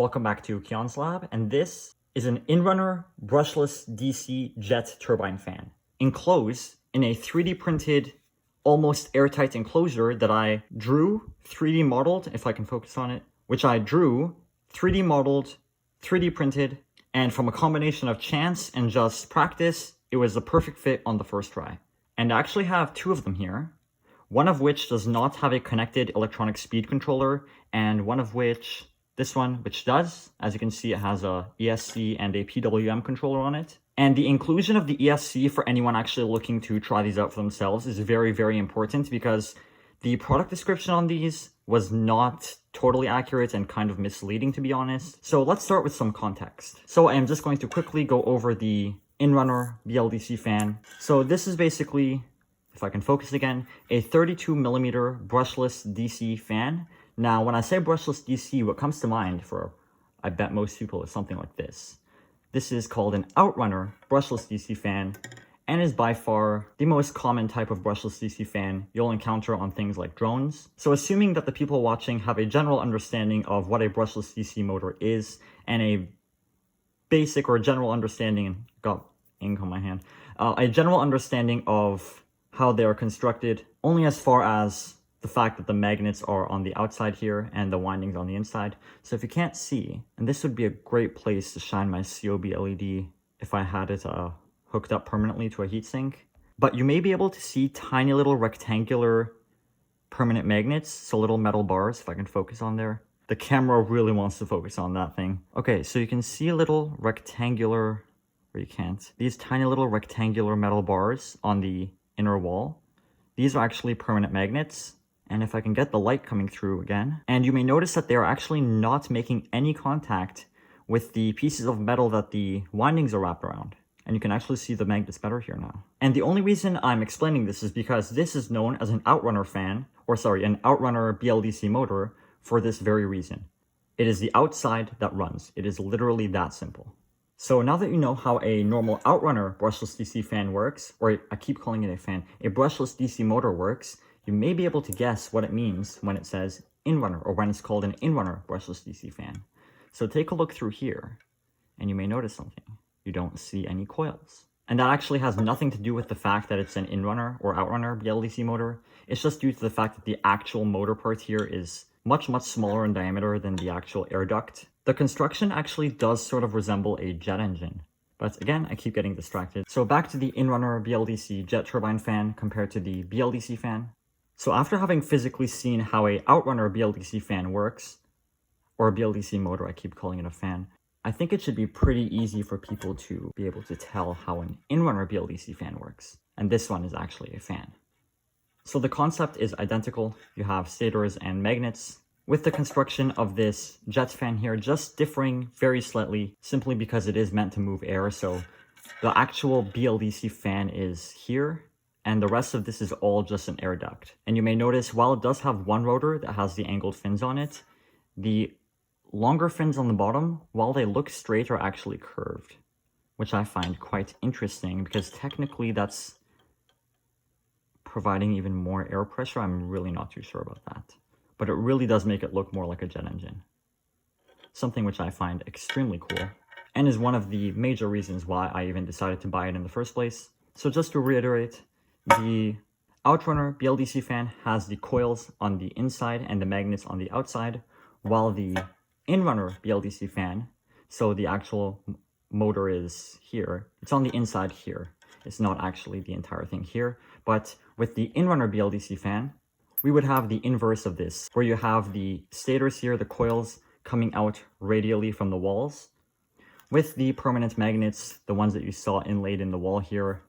Welcome back to Keon's lab, and this is an Inrunner brushless DC jet turbine fan, enclosed in a 3D printed, almost airtight enclosure that I drew, 3D modeled, if I can focus on it, which I drew, 3D modeled, 3D printed, and from a combination of chance and just practice, it was a perfect fit on the first try. And I actually have two of them here, one of which does not have a connected electronic speed controller, and one of which, this one, which does. As you can see, it has a ESC and a PWM controller on it. And the inclusion of the ESC for anyone actually looking to try these out for themselves is very, very important, because the product description on these was not totally accurate and kind of misleading, to be honest. So let's start with some context. So I am just going to quickly go over the Inrunner BLDC fan. So this is basically, if I can focus again, a 32mm brushless DC fan. Now, when I say brushless DC, what comes to mind for, I bet most people, is something like this. This is called an Outrunner brushless DC fan, and is by far the most common type of brushless DC fan you'll encounter on things like drones. So assuming that the people watching have a general understanding of what a brushless DC motor is, and a basic or general understanding, got ink on my hand, a general understanding of how they are constructed, only as far as the fact that the magnets are on the outside here and the windings on the inside. So if you can't see, and this would be a great place to shine my COB LED if I had it hooked up permanently to a heatsink, but you may be able to see tiny little rectangular permanent magnets, so little metal bars, if I can focus on there. The camera really wants to focus on that thing. Okay, so you can see little rectangular, or you can't, these tiny little rectangular metal bars on the inner wall. These are actually permanent magnets. And if I can get the light coming through again, and you may notice that they are actually not making any contact with the pieces of metal that the windings are wrapped around. And you can actually see the magnets better here now. And the only reason I'm explaining this is because this is known as an Outrunner fan, or sorry, an Outrunner BLDC motor, for this very reason. It is the outside that runs. It is literally that simple. So now that you know how a normal Outrunner brushless DC fan works, or I keep calling it a fan, a brushless DC motor works, you may be able to guess what it means when it says Inrunner, or when it's called an Inrunner brushless DC fan. So take a look through here, and you may notice something. You don't see any coils. And that actually has nothing to do with the fact that it's an Inrunner or Outrunner BLDC motor. It's just due to the fact that the actual motor part here is much, much smaller in diameter than the actual air duct. The construction actually does sort of resemble a jet engine. But again, I keep getting distracted. So back to the Inrunner BLDC jet turbine fan compared to the BLDC fan. So after having physically seen how a Outrunner BLDC fan works, or a BLDC motor, I keep calling it a fan, I think it should be pretty easy for people to be able to tell how an Inrunner BLDC fan works. And this one is actually a fan. So the concept is identical. You have stators and magnets, with the construction of this jet fan here just differing very slightly, simply because it is meant to move air. So the actual BLDC fan is here, and the rest of this is all just an air duct. And you may notice, while it does have one rotor that has the angled fins on it, the longer fins on the bottom, while they look straight, are actually curved, which I find quite interesting, because technically that's providing even more air pressure. I'm really not too sure about that, but it really does make it look more like a jet engine, something which I find extremely cool, and is one of the major reasons why I even decided to buy it in the first place. So just to reiterate, the Outrunner BLDC fan has the coils on the inside and the magnets on the outside, while the Inrunner BLDC fan, so the actual motor is here, it's on the inside here. It's not actually the entire thing here, but with the Inrunner BLDC fan, we would have the inverse of this, where you have the stators here, the coils coming out radially from the walls, with the permanent magnets, the ones that you saw inlaid in the wall here,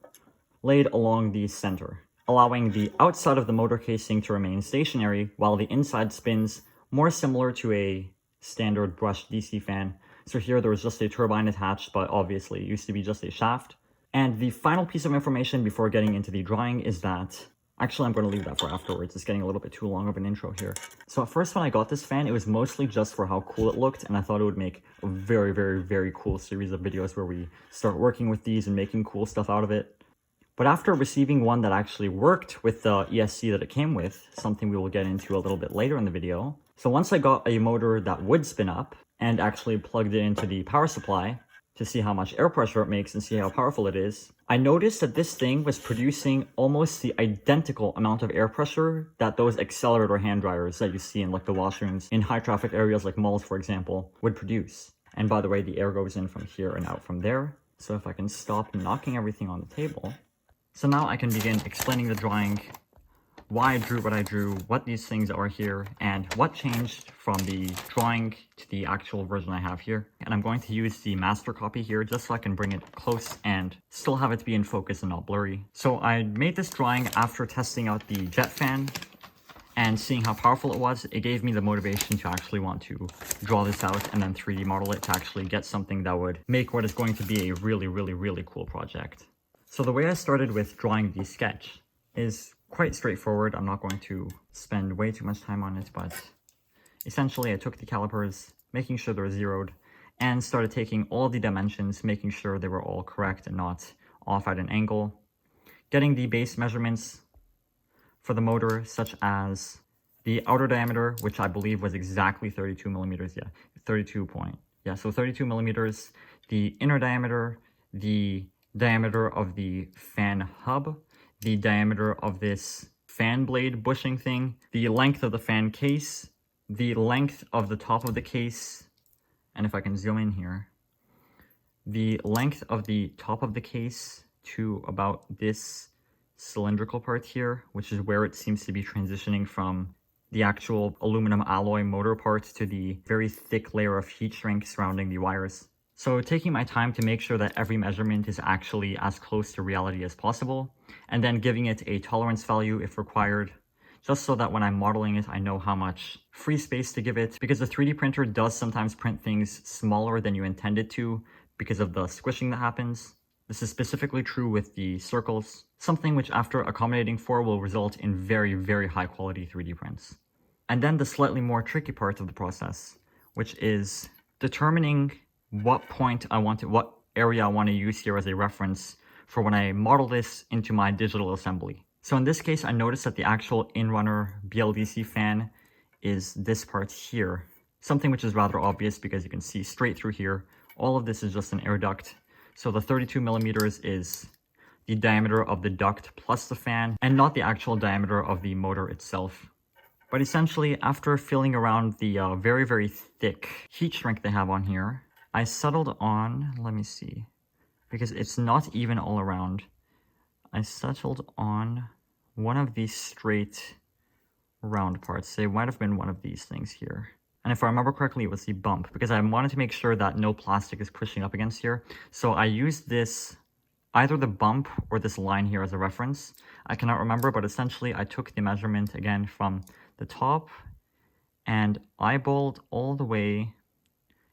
laid along the center, allowing the outside of the motor casing to remain stationary while the inside spins, more similar to a standard brushed DC fan. So here there was just a turbine attached, but obviously it used to be just a shaft. And the final piece of information before getting into the drawing is that, actually I'm going to leave that for afterwards, it's getting a little bit too long of an intro here. So at first when I got this fan, it was mostly just for how cool it looked, and I thought it would make a very, very, very cool series of videos where we start working with these and making cool stuff out of it. But after receiving one that actually worked with the ESC that it came with, something we will get into a little bit later in the video. So once I got a motor that would spin up, and actually plugged it into the power supply to see how much air pressure it makes and see how powerful it is, I noticed that this thing was producing almost the identical amount of air pressure that those accelerator hand dryers that you see in like the washrooms in high traffic areas like malls, for example, would produce. And by the way, the air goes in from here and out from there. So if I can stop knocking everything on the table. So now I can begin explaining the drawing, why I drew what I drew, what these things are here, and what changed from the drawing to the actual version I have here. And I'm going to use the master copy here just so I can bring it close and still have it be in focus and not blurry. So I made this drawing after testing out the jet fan and seeing how powerful it was. It gave me the motivation to actually want to draw this out and then 3D model it to actually get something that would make what is going to be a really, really, really cool project. So the way I started with drawing the sketch is quite straightforward. I'm not going to spend way too much time on it, but essentially I took the calipers, making sure they were zeroed, and started taking all the dimensions, making sure they were all correct and not off at an angle, getting the base measurements for the motor, such as the outer diameter, which I believe was exactly 32 millimeters, so 32 millimeters, the inner diameter, the diameter of the fan hub, the diameter of this fan blade bushing thing, the length of the fan case, the length of the top of the case, and if I can zoom in here, the length of the top of the case to about this cylindrical part here, which is where it seems to be transitioning from the actual aluminum alloy motor part to the very thick layer of heat shrink surrounding the wires. So taking my time to make sure that every measurement is actually as close to reality as possible, and then giving it a tolerance value if required, just so that when I'm modeling it, I know how much free space to give it, because the 3D printer does sometimes print things smaller than you intended to because of the squishing that happens. This is specifically true with the circles, something which after accommodating for will result in very, very high quality 3D prints. And then the slightly more tricky part of the process, which is determining what point I want to, what area I want to use here as a reference for when I model this into my digital assembly. So in this case, I noticed that the actual Inrunner BLDC fan is this part here, something which is rather obvious because you can see straight through here. All of this is just an air duct. So the 32 millimeters is the diameter of the duct plus the fan, and not the actual diameter of the motor itself. But essentially, after feeling around the very, very thick heat shrink they have on here, I settled on, let me see, because it's not even all around. I settled on one of these straight round parts. They might have been one of these things here. And if I remember correctly, it was the bump, because I wanted to make sure that no plastic is pushing up against here. So I used this, either the bump or this line here as a reference. I cannot remember, but essentially I took the measurement again from the top and eyeballed all the way.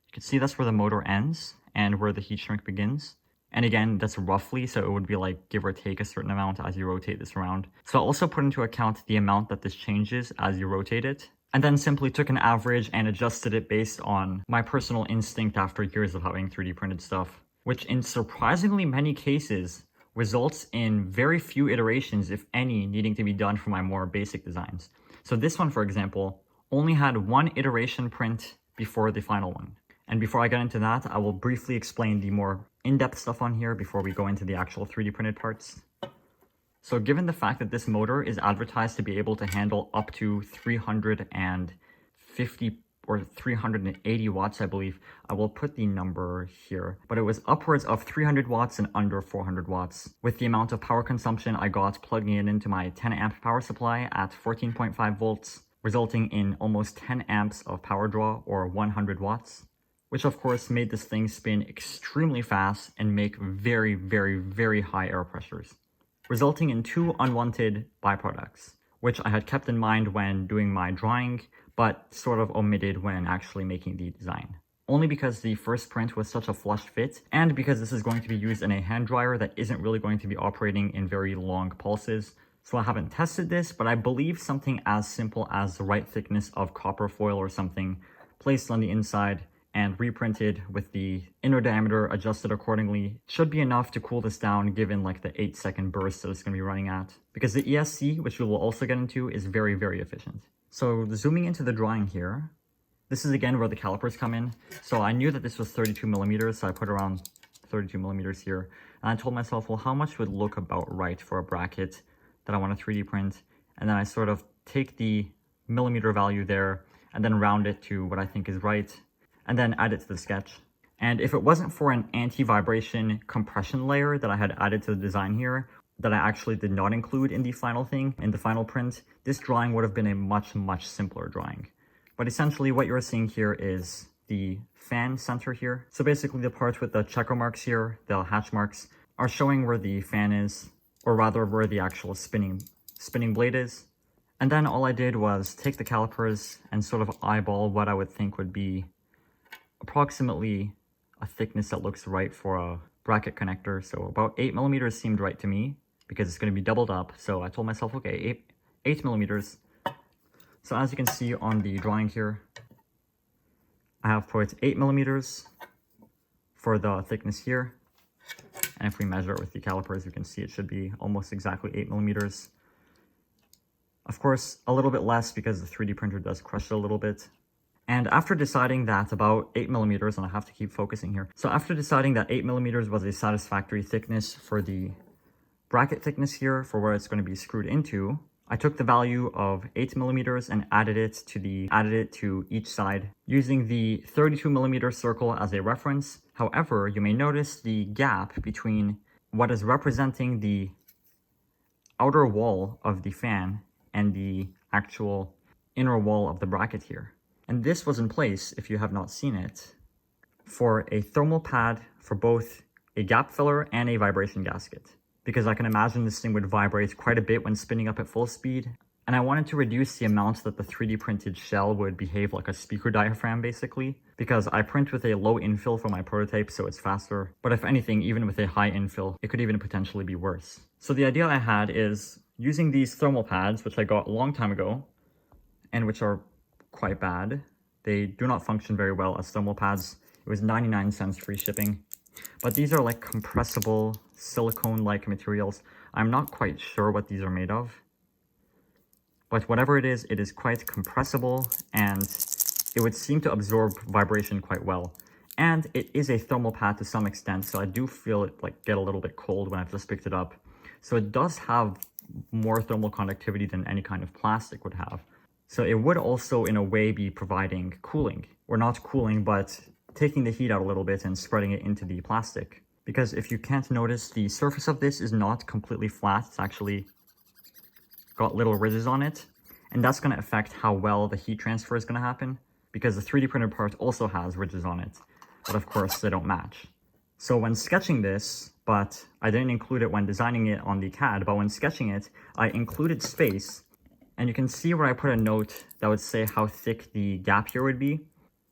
You can see that's where the motor ends and where the heat shrink begins. And again, that's roughly, so it would be like give or take a certain amount as you rotate this around. So I also put into account the amount that this changes as you rotate it, and then simply took an average and adjusted it based on my personal instinct after years of having 3D printed stuff, which in surprisingly many cases results in very few iterations, if any, needing to be done for my more basic designs. So this one, for example, only had one iteration print before the final one. And before I get into that, I will briefly explain the more in-depth stuff on here before we go into the actual 3D printed parts. So given the fact that this motor is advertised to be able to handle up to 350 or 380 watts, I believe, I will put the number here, but it was upwards of 300 watts and under 400 watts with the amount of power consumption I got plugging it into my 10 amp power supply at 14.5 volts, resulting in almost 10 amps of power draw or 100 watts. Which of course made this thing spin extremely fast and make very, very, very high air pressures, resulting in two unwanted byproducts, which I had kept in mind when doing my drawing, but sort of omitted when actually making the design. Only because the first print was such a flush fit, and because this is going to be used in a hand dryer that isn't really going to be operating in very long pulses. So I haven't tested this, but I believe something as simple as the right thickness of copper foil or something placed on the inside and reprinted with the inner diameter adjusted accordingly should be enough to cool this down given like the 8-second burst that it's going to be running at. Because the ESC, which we will also get into, is very, very efficient. So zooming into the drawing here, This is again where the calipers come in. So I knew that this was 32 millimeters, so I put around 32 millimeters here. And I told myself, well, how much would look about right for a bracket that I want to 3D print? And then I sort of take the millimeter value there and then round it to what I think is right, and then add it to the sketch. And if it wasn't for an anti-vibration compression layer that I had added to the design here, that I actually did not include in the final thing, in the final print, this drawing would have been a much, much simpler drawing. But essentially what you're seeing here is the fan center here. So basically the parts with the checker marks here, the hatch marks, are showing where the fan is, or rather where the actual spinning blade is. And then all I did was take the calipers and sort of eyeball what I would think would be approximately a thickness that looks right for a bracket connector. So about 8 millimeters seemed right to me because it's going to be doubled up. So I told myself, okay, 8 millimeters. So as you can see on the drawing here, I have put 8 millimeters for the thickness here. And if we measure it with the calipers, you can see it should be almost exactly 8 millimeters. Of course, a little bit less because the 3D printer does crush it a little bit. And after deciding that about 8 millimeters, and I have to keep focusing here. So after deciding that 8 millimeters was a satisfactory thickness for the bracket thickness here for where it's going to be screwed into, I took the value of 8 millimeters and added it to each side using the 32 millimeter circle as a reference. However, you may notice the gap between what is representing the outer wall of the fan and the actual inner wall of the bracket here. And this was in place, if you have not seen it, for a thermal pad for both a gap filler and a vibration gasket. Because I can imagine this thing would vibrate quite a bit when spinning up at full speed. And I wanted to reduce the amount that the 3D printed shell would behave like a speaker diaphragm, basically. Because I print with a low infill for my prototype, so it's faster. But if anything, even with a high infill, it could even potentially be worse. So the idea I had is using these thermal pads, which I got a long time ago, and which are quite bad. They do not function very well as thermal pads. It was 99 cents free shipping. But these are like compressible silicone-like materials. I'm not quite sure what these are made of. But whatever it is quite compressible and it would seem to absorb vibration quite well. And it is a thermal pad to some extent, so I do feel it like get a little bit cold when I've just picked it up. So it does have more thermal conductivity than any kind of plastic would have. So it would also in a way be providing cooling, or not cooling, but taking the heat out a little bit and spreading it into the plastic. Because if you can't notice, the surface of this is not completely flat. It's actually got little ridges on it. And that's going to affect how well the heat transfer is going to happen, because the 3D printed part also has ridges on it. But of course, they don't match. So when sketching this, but I didn't include it when designing it on the CAD, but when sketching it, I included space. And you can see where I put a note that would say how thick the gap here would be.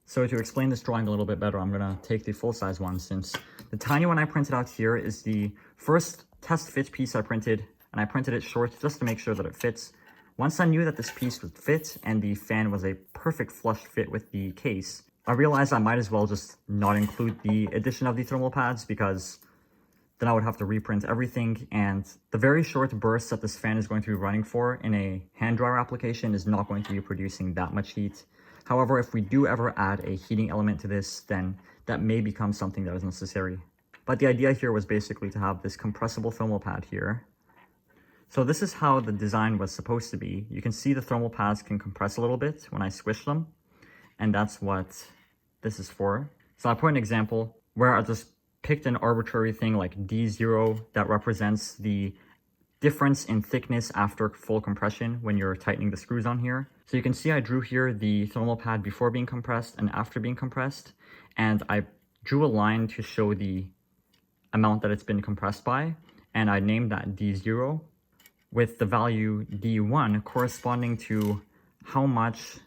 So to explain this drawing a little bit better, I'm going to take the full-size one, since the tiny one I printed out here is the first test fit piece I printed, and I printed it short just to make sure that it fits. Once I knew that this piece would fit and the fan was a perfect flush fit with the case, I realized I might as well just not include the addition of the thermal pads, because then I would have to reprint everything, and the very short burst that this fan is going to be running for in a hand dryer application is not going to be producing that much heat. However, if we do ever add a heating element to this, then that may become something that is necessary. But the idea here was basically to have this compressible thermal pad here. So this is how the design was supposed to be. You can see the thermal pads can compress a little bit when I squish them, and that's what this is for. So I put an example where I just picked an arbitrary thing like D0 that represents the difference in thickness after full compression when you're tightening the screws on here. So you can see I drew here the thermal pad before being compressed and after being compressed, and I drew a line to show the amount that it's been compressed by, and I named that D0 with the value D1 corresponding to how much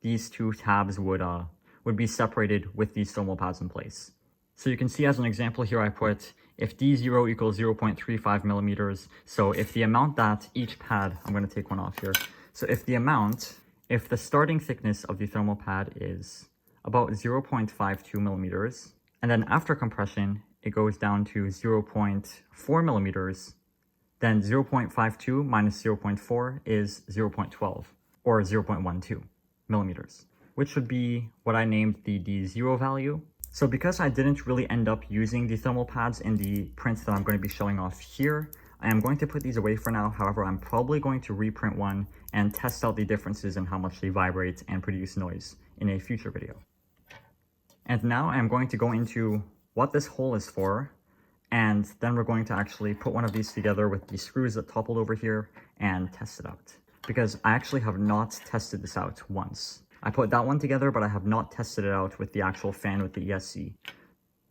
these two tabs would be separated with these thermal pads in place. So you can see as an example here I put if D0 equals 0.35 millimeters, so if the amount that each pad, I'm going to take one off here, so if the starting thickness of the thermal pad is about 0.52 millimeters, and then after compression it goes down to 0.4 millimeters, then 0.52 minus 0.4 is 0.12, or 0.12 millimeters. which would be what I named the D0 value. So because I didn't really end up using the thermal pads in the prints that I'm going to be showing off here, I am going to put these away for now. However, I'm probably going to reprint one and test out the differences in how much they vibrate and produce noise in a future video. And now I'm going to go into what this hole is for, and then we're going to actually put one of these together with the screws that toppled over here and test it out. Because I actually have not tested this out once. I put that one together, but I have not tested it out with the actual fan with the ESC.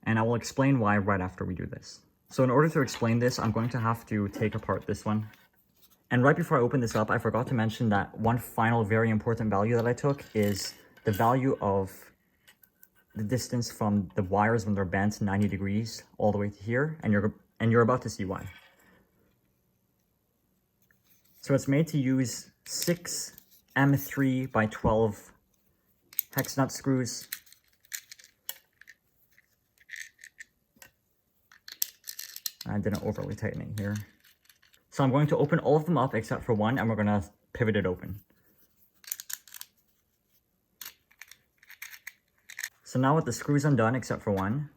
And I will explain why right after we do this. So in order to explain this, I'm going to have to take apart this one. And right before I open this up, I forgot to mention that one final very important value that I took is the value of the distance from the wires when they're bent 90 degrees all the way to here, and you're about to see why. So it's made to use 6 M3 by 12 hex nut screws. I didn't overly tighten it here. So I'm going to open all of them up except for one, and we're going to pivot it open. So now with the screws undone except for one,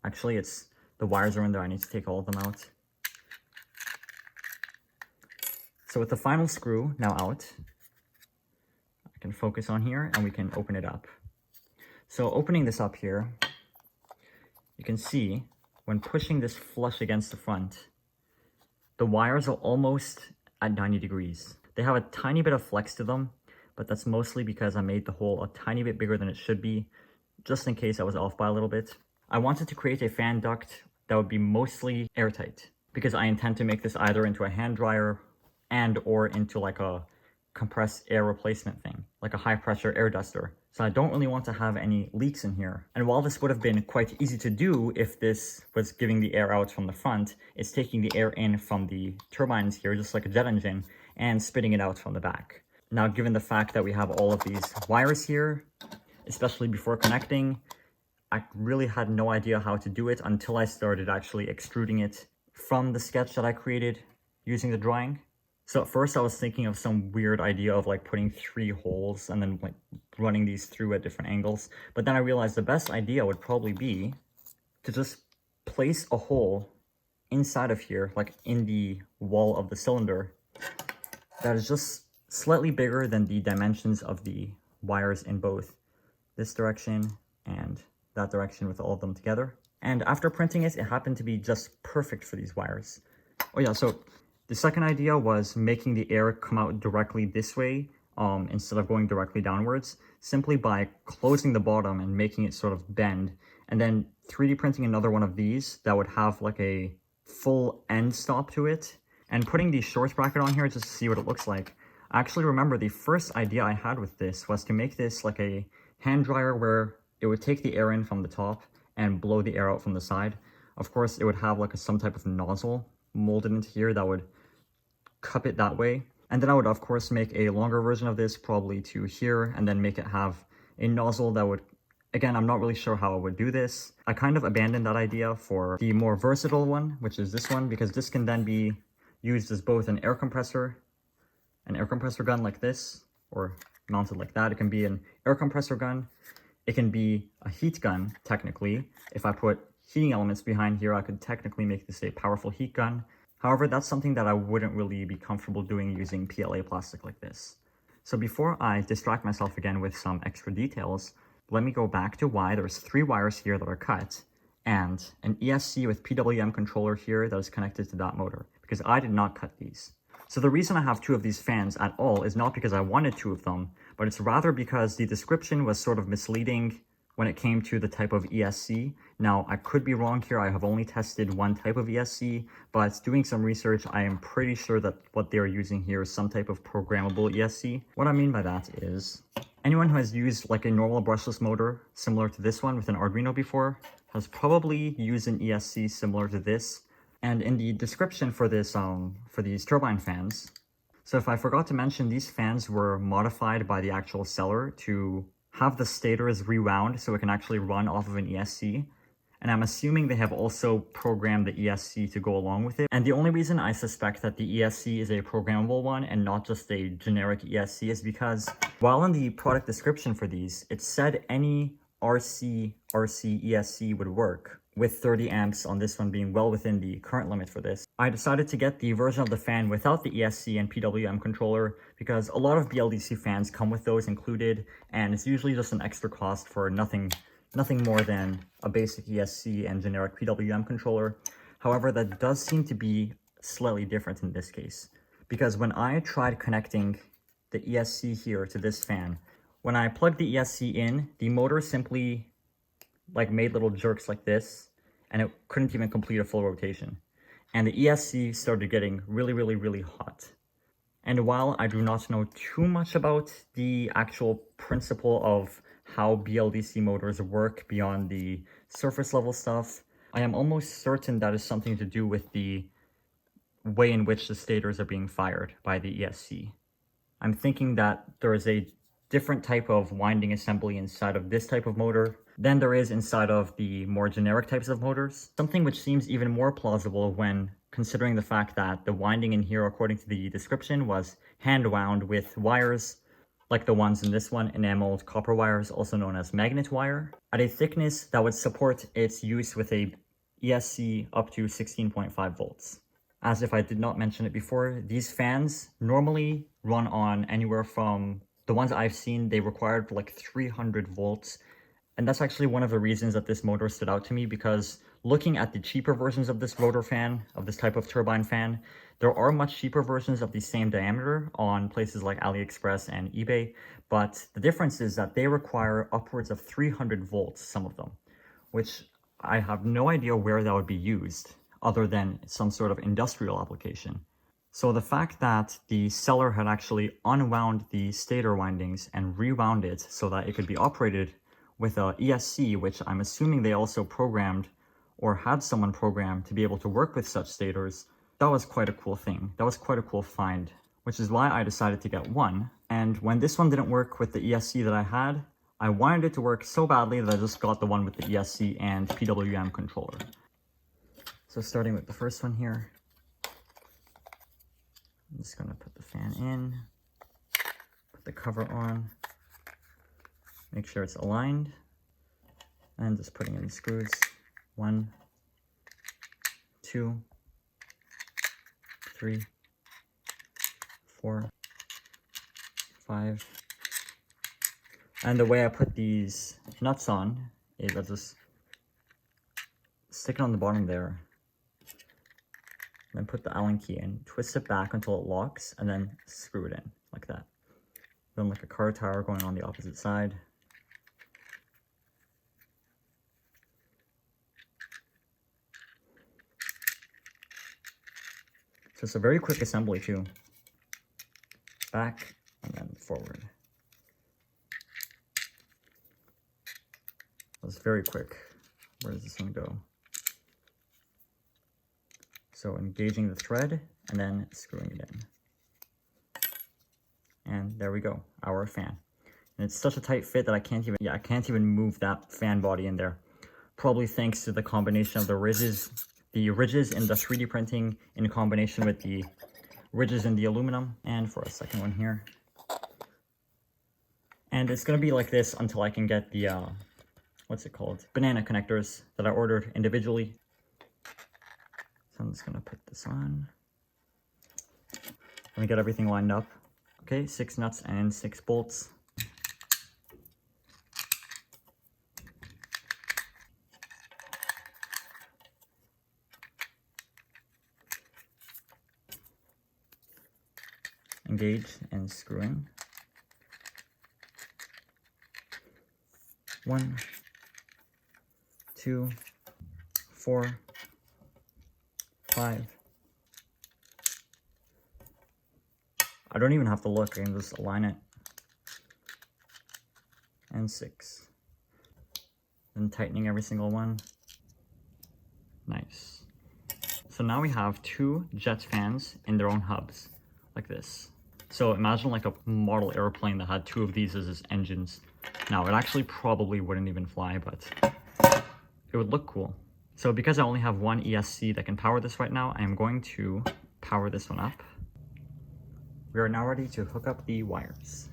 actually it's the wires are in there, I need to take all of them out. So with the final screw now out, I can focus on here and we can open it up. So opening this up here, you can see when pushing this flush against the front, the wires are almost at 90 degrees. They have a tiny bit of flex to them, but that's mostly because I made the hole a tiny bit bigger than it should be, just in case I was off by a little bit. I wanted to create a fan duct that would be mostly airtight, because I intend to make this either into a hand dryer and or into like a compressed air replacement thing, like a high pressure air duster. So I don't really want to have any leaks in here. And while this would have been quite easy to do if this was giving the air out from the front, it's taking the air in from the turbines here, just like a jet engine, and spitting it out from the back. Now, given the fact that we have all of these wires here, especially before connecting, I really had no idea how to do it until I started actually extruding it from the sketch that I created using the drawing. So at first I was thinking of some weird idea of like putting 3 holes and then like running these through at different angles. But then I realized the best idea would probably be to just place a hole inside of here, like in the wall of the cylinder, that is just slightly bigger than the dimensions of the wires in both this direction and that direction with all of them together. And after printing it, it happened to be just perfect for these wires. Oh yeah, so the second idea was making the air come out directly this way instead of going directly downwards, simply by closing the bottom and making it sort of bend, and then 3D printing another one of these that would have like a full end stop to it, and putting the short bracket on here just to see what it looks like. I actually remember the first idea I had with this was to make this like a hand dryer where it would take the air in from the top and blow the air out from the side. Of course, it would have like some type of nozzle molded into here that would cup it that way. And then I would of course make a longer version of this, probably to here, and then make it have a nozzle that would, again, I'm not really sure how I would do this. I kind of abandoned that idea for the more versatile one, which is this one, because this can then be used as both an air compressor gun like this, or mounted like that. It can be an air compressor gun. It can be a heat gun, technically. If I put heating elements behind here, I could technically make this a powerful heat gun. However, that's something that I wouldn't really be comfortable doing using PLA plastic like this. So before I distract myself again with some extra details, let me go back to why there's 3 wires here that are cut and an ESC with PWM controller here that is connected to that motor, because I did not cut these. So the reason I have 2 of these fans at all is not because I wanted 2 of them, but it's rather because the description was sort of misleading when it came to the type of ESC. Now, I could be wrong here. I have only tested one type of ESC, but doing some research, I am pretty sure that what they're using here is some type of programmable ESC. What I mean by that is, anyone who has used like a normal brushless motor similar to this one with an Arduino before has probably used an ESC similar to this. And in the description for this, for these turbine fans, so if I forgot to mention, these fans were modified by the actual seller to have the stators rewound so it can actually run off of an ESC. and I'm assuming they have also programmed the ESC to go along with it. And the only reason I suspect that the ESC is a programmable one and not just a generic ESC is because while in the product description for these, it said any RC ESC would work, with 30 amps on this one being well within the current limit for this. I decided to get the version of the fan without the ESC and PWM controller because a lot of BLDC fans come with those included, and it's usually just an extra cost for nothing more than a basic ESC and generic PWM controller. However, that does seem to be slightly different in this case, because when I tried connecting the ESC here to this fan, when I plugged the ESC in, the motor simply made little jerks like this, and it couldn't even complete a full rotation. And the ESC started getting really hot. And while I do not know too much about the actual principle of how BLDC motors work beyond the surface level stuff, I am almost certain that is something to do with the way in which the stators are being fired by the ESC. I'm thinking that there is a different type of winding assembly inside of this type of motor than there is inside of the more generic types of motors. Something which seems even more plausible when considering the fact that the winding in here, according to the description, was hand wound with wires like the ones in this one, enameled copper wires, also known as magnet wire, at a thickness that would support its use with a ESC up to 16.5 volts. As if I did not mention it before, these fans normally run on anywhere from, the ones I've seen, they required like 300 volts. And that's actually one of the reasons that this motor stood out to me, because looking at the cheaper versions of this rotor fan, of this type of turbine fan, there are much cheaper versions of the same diameter on places like Aliexpress and eBay, but the difference is that they require upwards of 300 volts, some of them, which I have no idea where that would be used, other than some sort of industrial application. So the fact that the seller had actually unwound the stator windings and rewound it so that it could be operated with a ESC, which I'm assuming they also programmed or had someone programmed to be able to work with such stators, that was quite a cool thing. That was quite a cool find, which is why I decided to get one. And when this one didn't work with the ESC that I had, I wanted it to work so badly that I just got the one with the ESC and PWM controller. So starting with the first one here, I'm just gonna put the fan in, put the cover on, make sure it's aligned, and just putting in the screws. 1, 2, 3, 4, 5. And the way I put these nuts on is I just stick it on the bottom there, then put the Allen key in, twist it back until it locks, and then screw it in like that. Then like a car tire going on the opposite side. So it's a very quick assembly too. Back and then forward. It's very quick. Where does this one go? So engaging the thread and then screwing it in. And there we go, our fan. And it's such a tight fit that I can't even move that fan body in there. Probably thanks to the combination of the ridges in the 3D printing in combination with the ridges in the aluminum. And for a second one here. And it's gonna be like this until I can get the, what's it called? Banana connectors that I ordered individually. So I'm just gonna put this on. Let me get everything lined up. Okay, 6 nuts and 6 bolts. Engage and screwing. 1, 2, 4, 5. I don't even have to look, I can just align it. And 6. And tightening every single one. Nice. So now we have 2 jet fans in their own hubs, like this. So imagine like a model airplane that had 2 of these as its engines. Now, it actually probably wouldn't even fly, but it would look cool. So because I only have one ESC that can power this right now, I am going to power this one up. We are now ready to hook up the wires.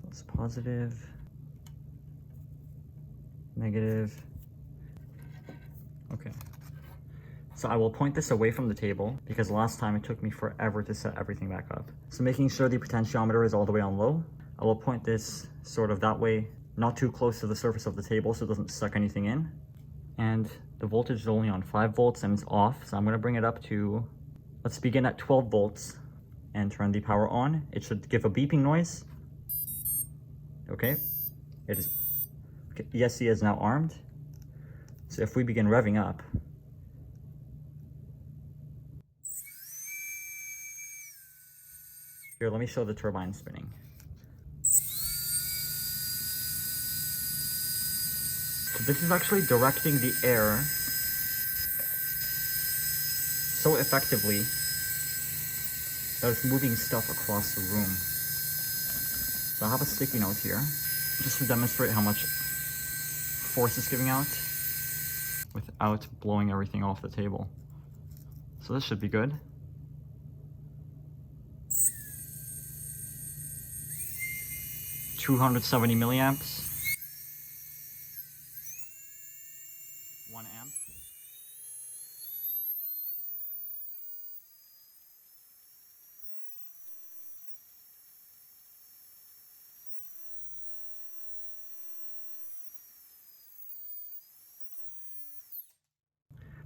So it's positive, negative. Okay. So I will point this away from the table because last time it took me forever to set everything back up. So making sure the potentiometer is all the way on low, I will point this sort of that way, not too close to the surface of the table so it doesn't suck anything in. And the voltage is only on 5 volts and it's off, so I'm going to bring it up to, let's begin at 12 volts and turn the power on. It should give a beeping noise. Okay, it is, okay, ESC is now armed. So if we begin revving up, here, let me show the turbine spinning. So this is actually directing the air so effectively that it's moving stuff across the room. So I have a sticky note here, just to demonstrate how much force it's giving out without blowing everything off the table. So this should be good. $270 milliamps. 1 amp.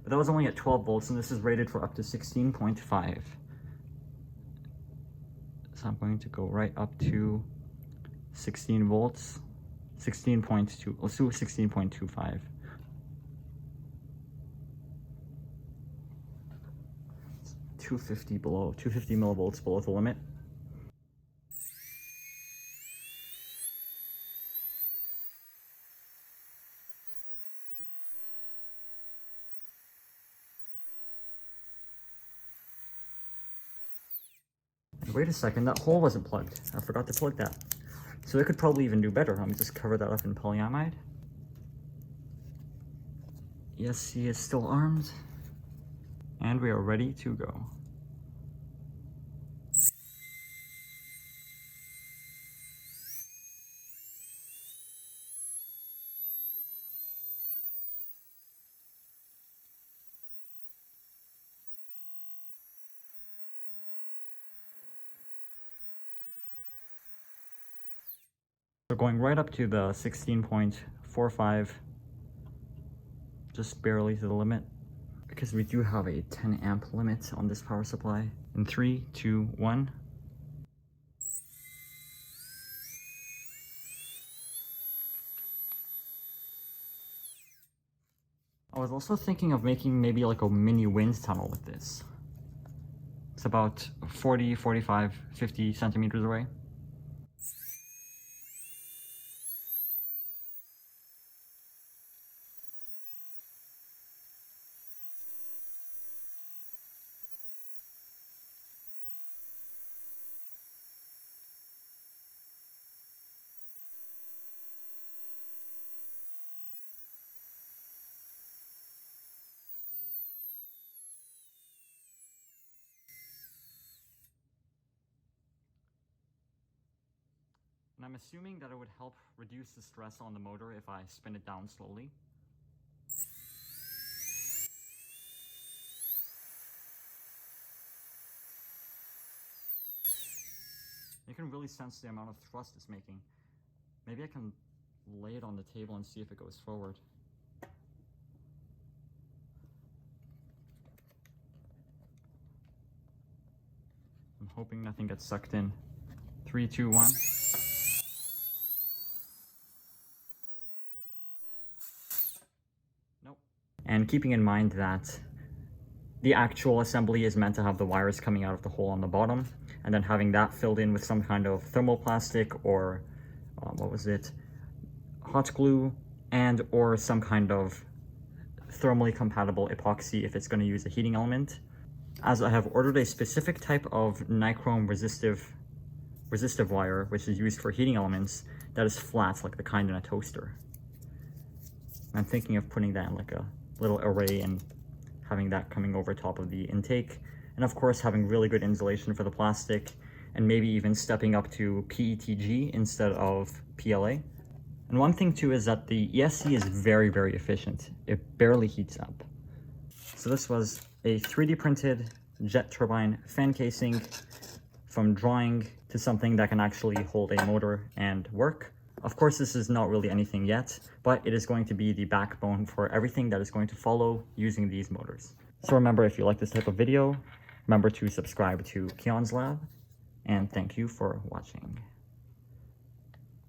But that was only at 12 volts and this is rated for up to 16.5. So I'm going to go right up to 16 volts, 16.2, let's do 16.25. It's 250 millivolts below the limit. Wait a second, that hole wasn't plugged. I forgot to plug that. So it could probably even do better. Let me just cover that up in polyamide. ESC is still armed. And we are ready to go. So going right up to the 16.45, just barely to the limit, because we do have a 10 amp limit on this power supply. In 3, 2, 1. I was also thinking of making maybe like a mini wind tunnel with this. It's about 40, 45, 50 centimeters away. And I'm assuming that it would help reduce the stress on the motor if I spin it down slowly. You can really sense the amount of thrust it's making. Maybe I can lay it on the table and see if it goes forward. I'm hoping nothing gets sucked in. 3, 2, 1. Nope. And keeping in mind that the actual assembly is meant to have the wires coming out of the hole on the bottom, and then having that filled in with some kind of thermoplastic or, what was it, hot glue, and or some kind of thermally compatible epoxy if it's going to use a heating element. As I have ordered a specific type of nichrome resistive wire, which is used for heating elements, that is flat, like the kind in a toaster. I'm thinking of putting that in like a little array and having that coming over top of the intake. And of course, having really good insulation for the plastic, and maybe even stepping up to PETG instead of PLA. And one thing too is that the ESC is very, very efficient. It barely heats up. So this was a 3D printed jet turbine fan casing, from drawing to something that can actually hold a motor and work. Of course, this is not really anything yet, but it is going to be the backbone for everything that is going to follow using these motors. So remember, if you like this type of video, remember to subscribe to Keon's Lab, and thank you for watching.